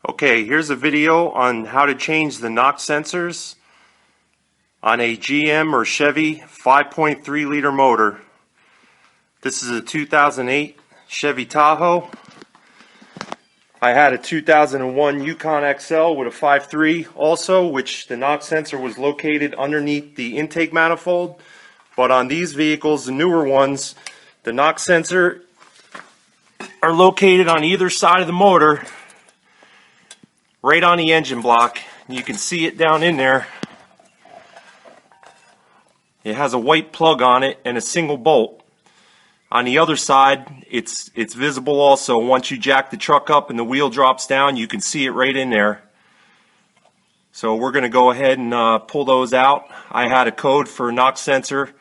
Okay, here's a video on how to change the knock sensors on a GM or Chevy 5.3 liter motor. This is a 2008 Chevy Tahoe. I had a 2001 Yukon XL with a 5.3 also, which the knock sensor was located underneath the intake manifold. But on these vehicles, the newer ones, the knock sensor are located on either side of the motor, right on the engine block. You can see it down in there. It has a white plug on it and a single bolt. On the other side, it's visible also. Once you jack the truck up and the wheel drops down, you can see it right in there. So we're going to go ahead and pull those out. I had a code for a knock sensor.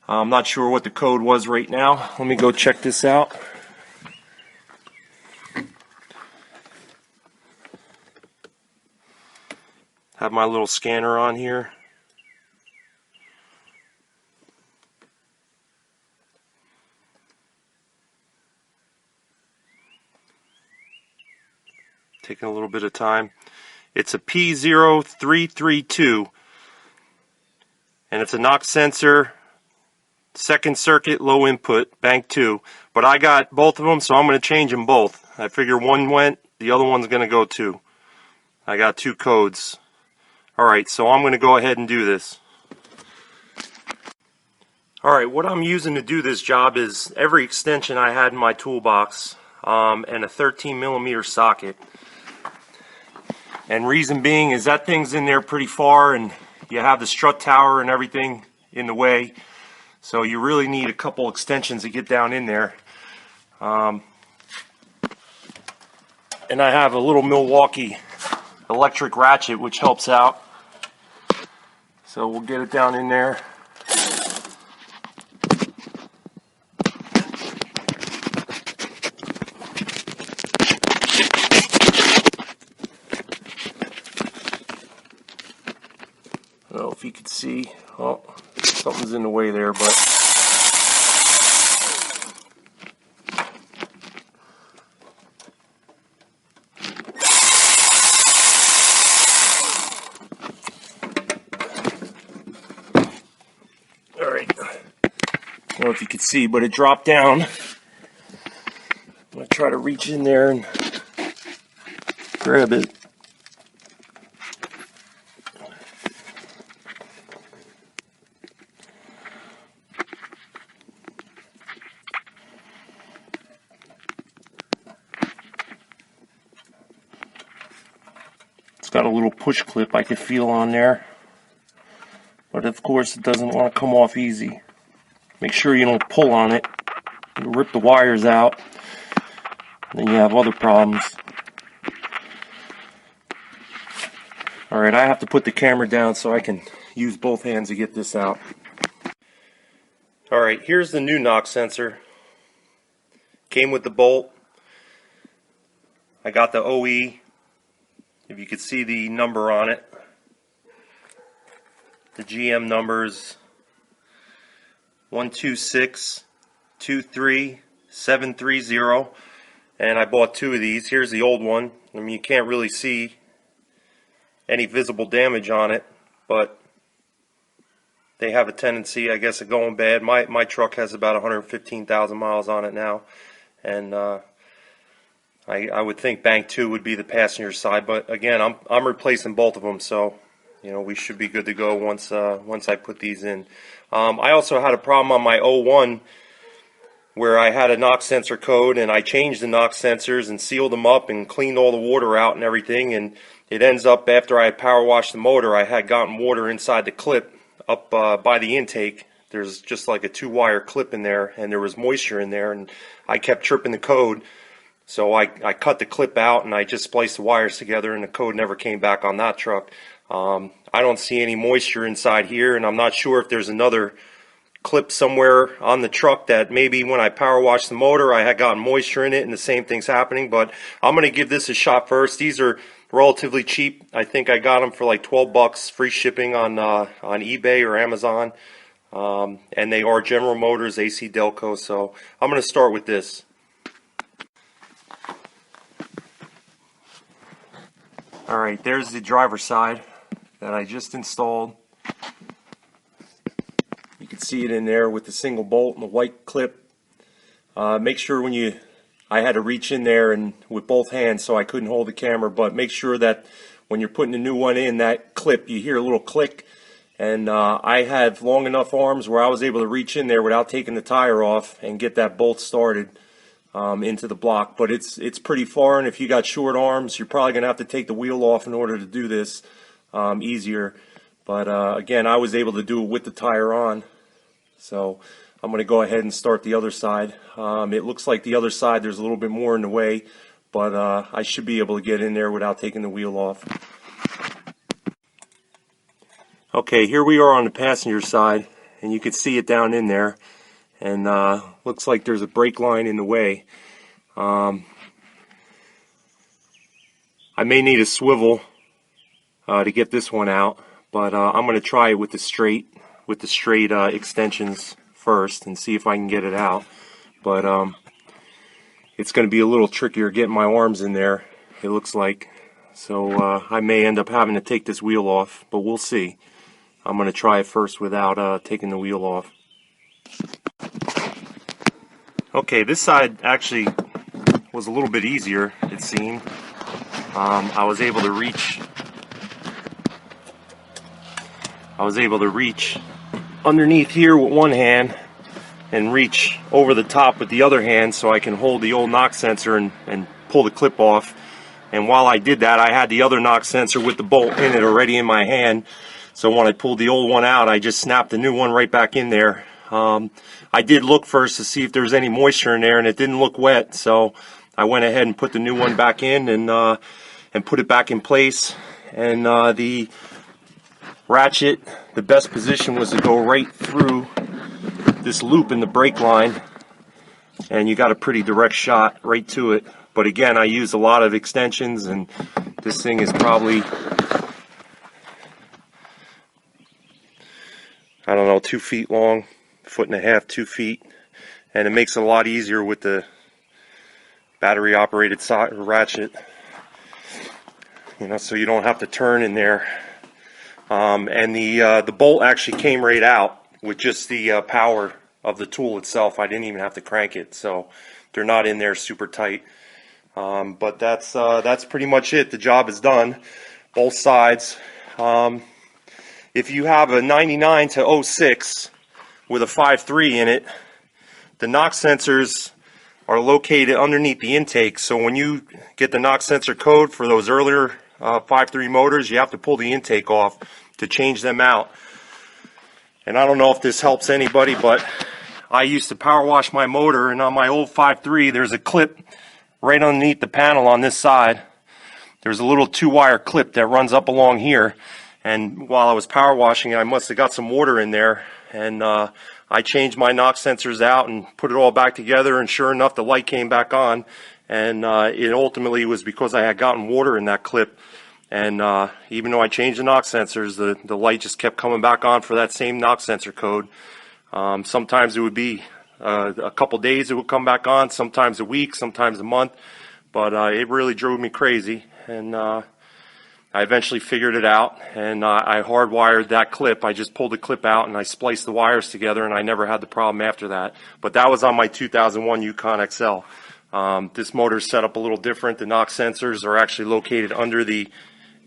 I'm not sure what the code was right now. Let me go check this out. Have my little scanner on here. Taking a little bit of time. It's a P0332, and it's a knock sensor, second circuit, low input, bank 2. But I got both of them, so I'm going to change them both. I figure one went, the other one's going to go too. I got two codes. Alright, so I'm going to go ahead and do this. Alright, what I'm using to do this job is every extension I had in my toolbox and a 13mm socket. And reason being is that thing's in there pretty far, and you have the strut tower and everything in the way, so you really need a couple extensions to get down in there. And I have a little Milwaukee electric ratchet which helps out, so we'll get it down in there. I don't know if you can see. Oh, something's in the way there, but all right. I don't know if you can see, but it dropped down. I'm gonna try to reach in there and grab it. It's got a little push clip I can feel on there, but of course it doesn't want to come off easy. Make sure you don't pull on it. You'll rip the wires out, and then you have other problems. Alright, I have to put the camera down so I can use both hands to get this out. Alright, here's the new knock sensor. Came with the bolt. I got the OE. If you could see the number on it, the GM numbers 12623730, and I bought two of these. Here's the old one. I mean, you can't really see any visible damage on it, but they have a tendency, I guess, of going bad. My truck has about 115,000 miles on it now, and I would think bank 2 would be the passenger side, but again, I'm replacing both of them, so you know we should be good to go once I put these in. I also had a problem on my 01 where I had a knock sensor code, and I changed the knock sensors and sealed them up and cleaned all the water out and everything, and it ends up after I power washed the motor, I had gotten water inside the clip up by the intake. There's just like a 2-wire clip in there, and there was moisture in there, and I kept tripping the code. So I cut the clip out and I just spliced the wires together, and the code never came back on that truck. I don't see any moisture inside here, and I'm not sure if there's another clip somewhere on the truck that maybe when I power washed the motor I had gotten moisture in it and the same thing's happening. But I'm going to give this a shot first. These are relatively cheap. I think I got them for like 12 bucks, free shipping on eBay or Amazon. And they are General Motors AC Delco, so I'm going to start with this. Alright, there's the driver's side that I just installed. You can see it in there with the single bolt and the white clip. Make sure I had to reach in there and with both hands so I couldn't hold the camera, but make sure that when you're putting a new one in, that clip, you hear a little click. And I had long enough arms where I was able to reach in there without taking the tire off and get that bolt started into the block. But it's pretty foreign. If you got short arms, you're probably going to have to take the wheel off in order to do this easier. But again, I was able to do it with the tire on. So I'm going to go ahead and start the other side. It looks like the other side there's a little bit more in the way, but I should be able to get in there without taking the wheel off. Okay, here we are on the passenger side, and you can see it down in there, and looks like there's a brake line in the way. I may need a swivel to get this one out, but I'm going to try it with the straight extensions first and see if I can get it out. But it's going to be a little trickier getting my arms in there, it looks like. So I may end up having to take this wheel off, but we'll see. I'm going to try it first without taking the wheel off. Okay, this side actually was a little bit easier, it seemed. I was able to reach underneath here with one hand and reach over the top with the other hand so I can hold the old knock sensor and pull the clip off. And while I did that, I had the other knock sensor with the bolt in it already in my hand. So when I pulled the old one out, I just snapped the new one right back in there. I did look first to see if there was any moisture in there, and it didn't look wet. So I went ahead and put the new one back in and put it back in place. And the ratchet, the best position was to go right through this loop in the brake line, and you got a pretty direct shot right to it. But again, I used a lot of extensions, and this thing is probably, I don't know, 2 feet long, 1.5 feet, 2 feet, and it makes it a lot easier with the battery operated ratchet, so you don't have to turn in there. And the bolt actually came right out with just the power of the tool itself. I didn't even have to crank it, so they're not in there super tight. But that's pretty much it. The job is done, both sides. If you have a 99 to 06 with a 5.3 in it, the knock sensors are located underneath the intake. So when you get the knock sensor code for those earlier 5.3 motors, you have to pull the intake off to change them out. And I don't know if this helps anybody, but I used to power wash my motor, and on my old 5.3 there's a clip right underneath the panel on this side. There's a little 2-wire clip that runs up along here, and while I was power washing it, I must have got some water in there, and I changed my knock sensors out and put it all back together, and sure enough the light came back on. And it ultimately was because I had gotten water in that clip. And even though I changed the knock sensors, the light just kept coming back on for that same knock sensor code. Sometimes it would be a couple days it would come back on, sometimes a week, sometimes a month. But it really drove me crazy. And I eventually figured it out, and I hardwired that clip. I just pulled the clip out and I spliced the wires together, and I never had the problem after that. But that was on my 2001 Yukon XL. This motor is set up a little different. The knock sensors are actually located under the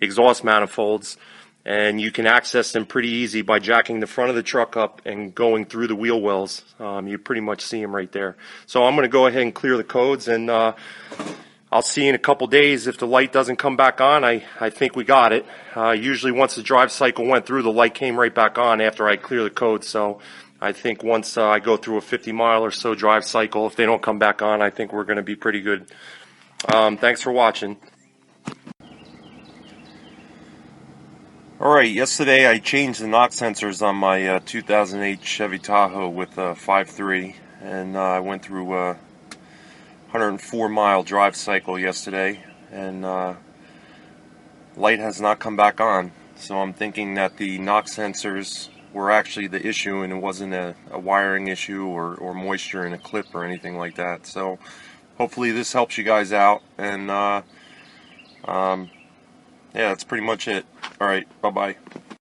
exhaust manifolds, and you can access them pretty easy by jacking the front of the truck up and going through the wheel wells. You pretty much see them right there. So I'm going to go ahead and clear the codes, and I'll see you in a couple days. If the light doesn't come back on, I think we got it. Usually once the drive cycle went through, the light came right back on after I clear the code. So I think once I go through a 50-mile or so drive cycle, if they don't come back on, I think we're going to be pretty good. Thanks for watching. Alright, yesterday I changed the knock sensors on my 2008 Chevy Tahoe with a 5.3, and I went through a 104-mile drive cycle yesterday, and light has not come back on. So I'm thinking that the knock sensors were actually the issue, and it wasn't a wiring issue or moisture in a clip or anything like that. So hopefully this helps you guys out, and yeah, that's pretty much it. Alright, bye-bye.